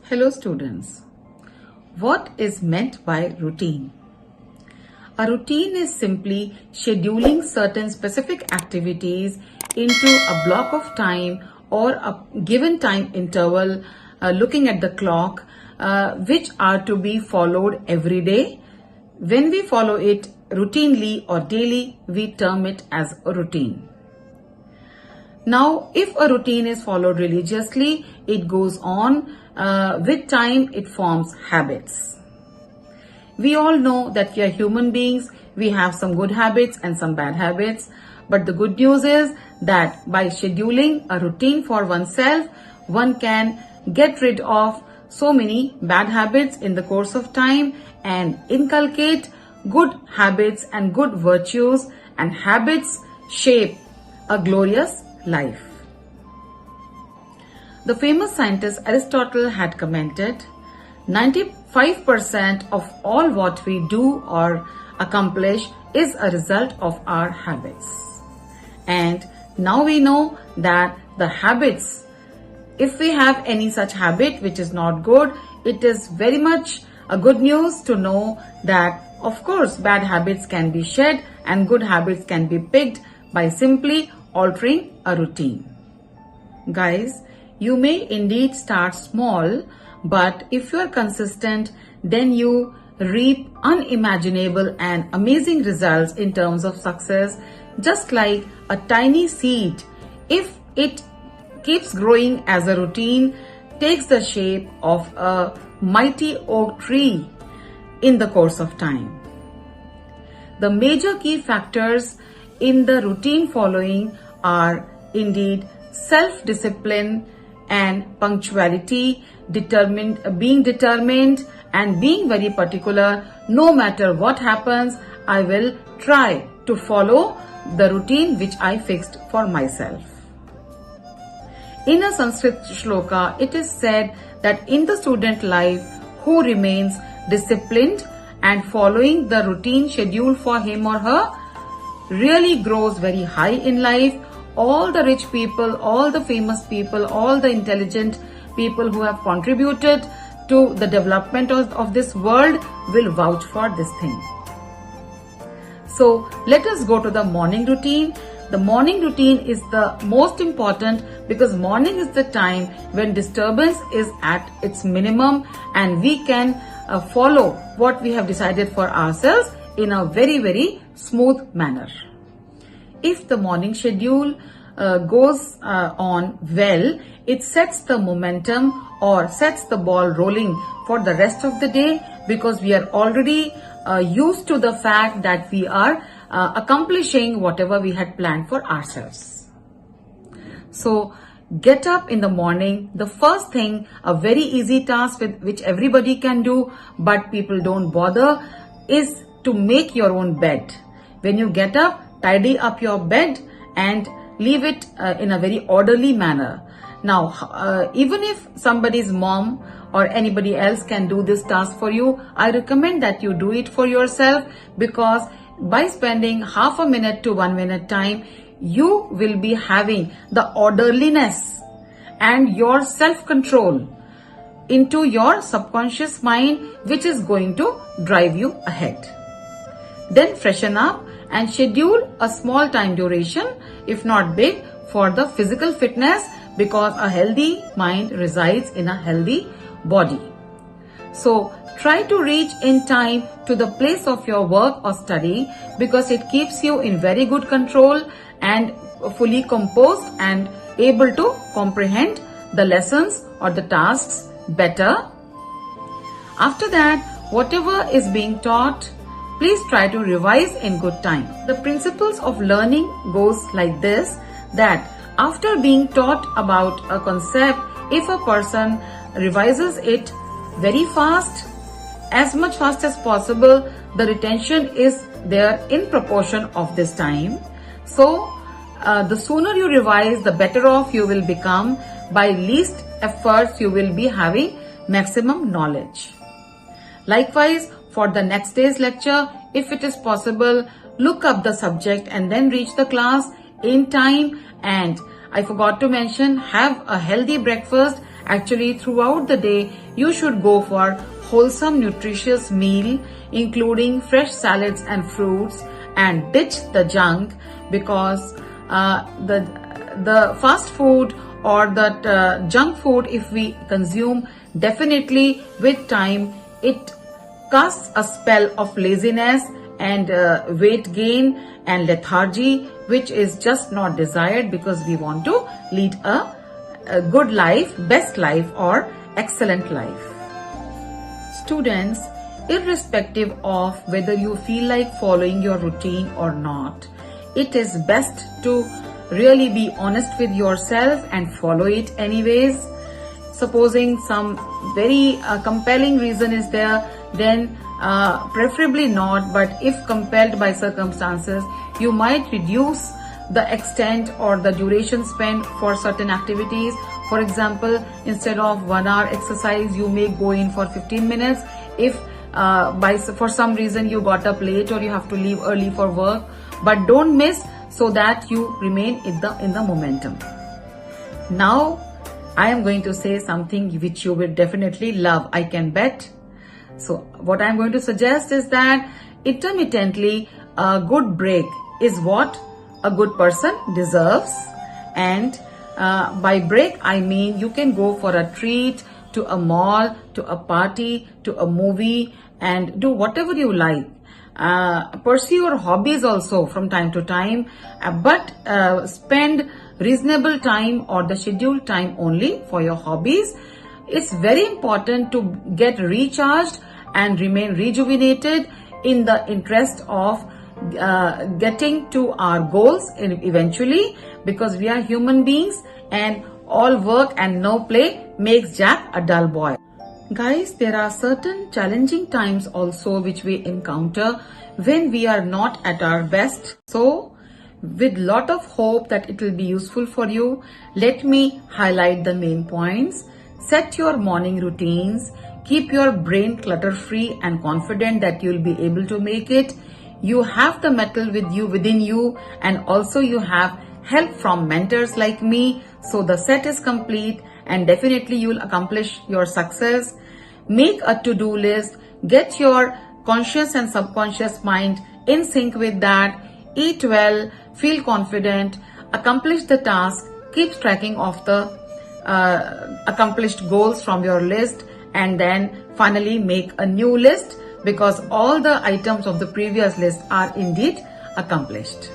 Hello students. What is meant by routine? A routine is simply scheduling certain specific activities into a block of time or a given time interval, looking at the clock, which are to be followed every day. When we follow it routinely or daily, we term it as a routine. Now, if a routine is followed religiously, it goes on. With time, it forms habits. We all know that we are human beings. We have some good habits and some bad habits. But the good news is that by scheduling a routine for oneself, one can get rid of so many bad habits in the course of time and inculcate good habits and good virtues, and habits shape a glorious life. The famous scientist Aristotle had commented, 95% of all what we do or accomplish is a result of our habits. And now we know that the habits, if we have any such habit which is not good, it is very much a good news to know that of course bad habits can be shed and good habits can be picked by simply altering a routine. Guys, you may indeed start small, but if you are consistent, then you reap unimaginable and amazing results in terms of success. Just like a tiny seed, if it keeps growing as a routine, takes the shape of a mighty oak tree in the course of time. The major key factors in the routine following are indeed self-discipline and punctuality, being determined and being very particular. No matter what happens, I will try to follow the routine which I fixed for myself. In a Sanskrit shloka, it is said that in the student life, who remains disciplined and following the routine schedule for him or her really grows very high in life. All the rich people, all the famous people, all the intelligent people who have contributed to the development of this world will vouch for this thing. So let us go to the morning routine. The morning routine is the most important because morning is the time when disturbance is at its minimum and we can follow what we have decided for ourselves in a very, very smooth manner. If the morning schedule goes on well, it sets the momentum or sets the ball rolling for the rest of the day because we are already used to the fact that we are accomplishing whatever we had planned for ourselves. So get up in the morning. The first thing, a very easy task which everybody can do, but people don't bother, is to make your own bed. When you get up, tidy up your bed and leave it in a very orderly manner. Now, even if somebody's mom or anybody else can do this task for you, I recommend that you do it for yourself because by spending half a minute to 1 minute time, you will be having the orderliness and your self-control into your subconscious mind, which is going to drive you ahead. Then freshen up and schedule a small time duration, if not big, for the physical fitness because a healthy mind resides in a healthy body. So try to reach in time to the place of your work or study because it keeps you in very good control and fully composed and able to comprehend the lessons or the tasks better. After that, whatever is being taught, please try to revise in good time. The principles of learning goes like this, that after being taught about a concept, if a person revises it very fast, as much fast as possible, the retention is there in proportion of this time. So the sooner you revise, the better off you will become. By least efforts, you will be having maximum knowledge. Likewise, for the next day's lecture, if it is possible, look up the subject and then reach the class in time. And I forgot to mention, have a healthy breakfast Actually, throughout the day, you should go for wholesome, nutritious meal, including fresh salads and fruits, and ditch the junk, because the fast food or that junk food, if we consume, definitely with time it casts a spell of laziness and weight gain and lethargy, which is just not desired, because we want to lead a good life, best life, or excellent life. Students, irrespective of whether you feel like following your routine or not, it is best to really be honest with yourself and follow it anyways. Supposing some very compelling reason is there, then preferably not, but if compelled by circumstances, you might reduce the extent or the duration spent for certain activities. For example, instead of 1 hour exercise, you may go in for 15 minutes if for some reason you got up late or you have to leave early for work, but don't miss, so that you remain in the momentum. Now I am going to say something which you will definitely love, I can bet. So what I am going to suggest is that intermittently a good break is what a good person deserves. And by break I mean you can go for a treat, to a mall, to a party, to a movie, and do whatever you like. Pursue your hobbies also from time to time, but spend reasonable time or the scheduled time only for your hobbies. It's very important to get recharged and remain rejuvenated in the interest of getting to our goals eventually, because we are human beings and all work and no play makes Jack a dull boy. Guys, there are certain challenging times also which we encounter when we are not at our best. So, with lot of hope that it will be useful for you, let me highlight the main points. Set your morning routines. Keep your brain clutter-free and confident that you will be able to make it. You have the mettle within you, and also you have help from mentors like me. So the set is complete, and definitely you will accomplish your success. Make a to-do list. Get your conscious and subconscious mind in sync with that. Eat well, feel confident, accomplish the task, keep tracking of the accomplished goals from your list, and then finally make a new list, because all the items of the previous list are indeed accomplished.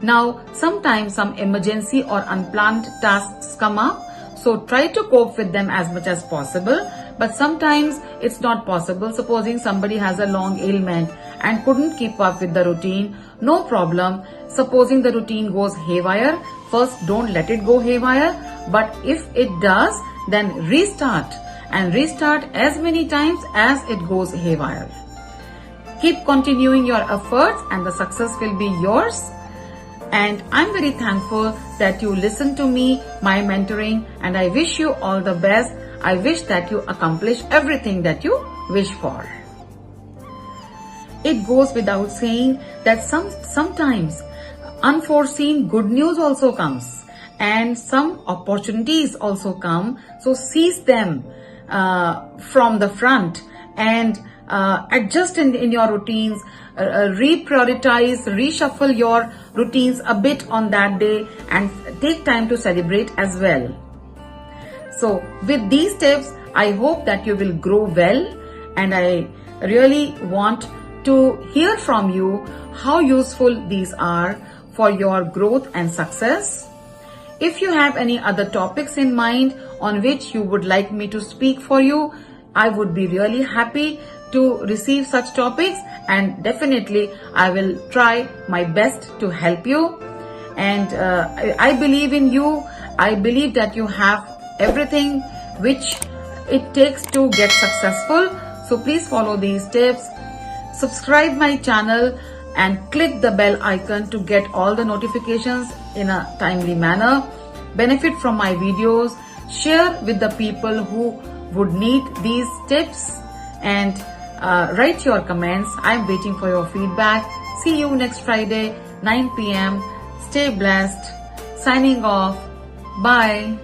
Now, sometimes some emergency or unplanned tasks come up, so try to cope with them as much as possible. But sometimes it's not possible. Supposing somebody has a long ailment and couldn't keep up with the routine, no problem. Supposing the routine goes haywire, first don't let it go haywire. But if it does, then restart, and restart as many times as it goes haywire. Keep continuing your efforts and the success will be yours. And I'm very thankful that you listen to me, my mentoring, and I wish you all the best. I wish that you accomplish everything that you wish for. It goes without saying that sometimes unforeseen good news also comes, and some opportunities also come. So seize them from the front and adjust in your routines, reprioritize, reshuffle your routines a bit on that day, and take time to celebrate as well. So with these tips, I hope that you will grow well, and I really want to hear from you how useful these are for your growth and success. If you have any other topics in mind on which you would like me to speak for you, I would be really happy to receive such topics, and definitely I will try my best to help you. And I believe in you. I believe that you have everything which it takes to get successful. So please follow these tips. Subscribe my channel and click the bell icon to get all the notifications in a timely manner. Benefit from my videos. Share with the people who would need these tips, and write your comments. I'm waiting for your feedback. See you next Friday, 9 p.m. Stay blessed. Signing off. Bye.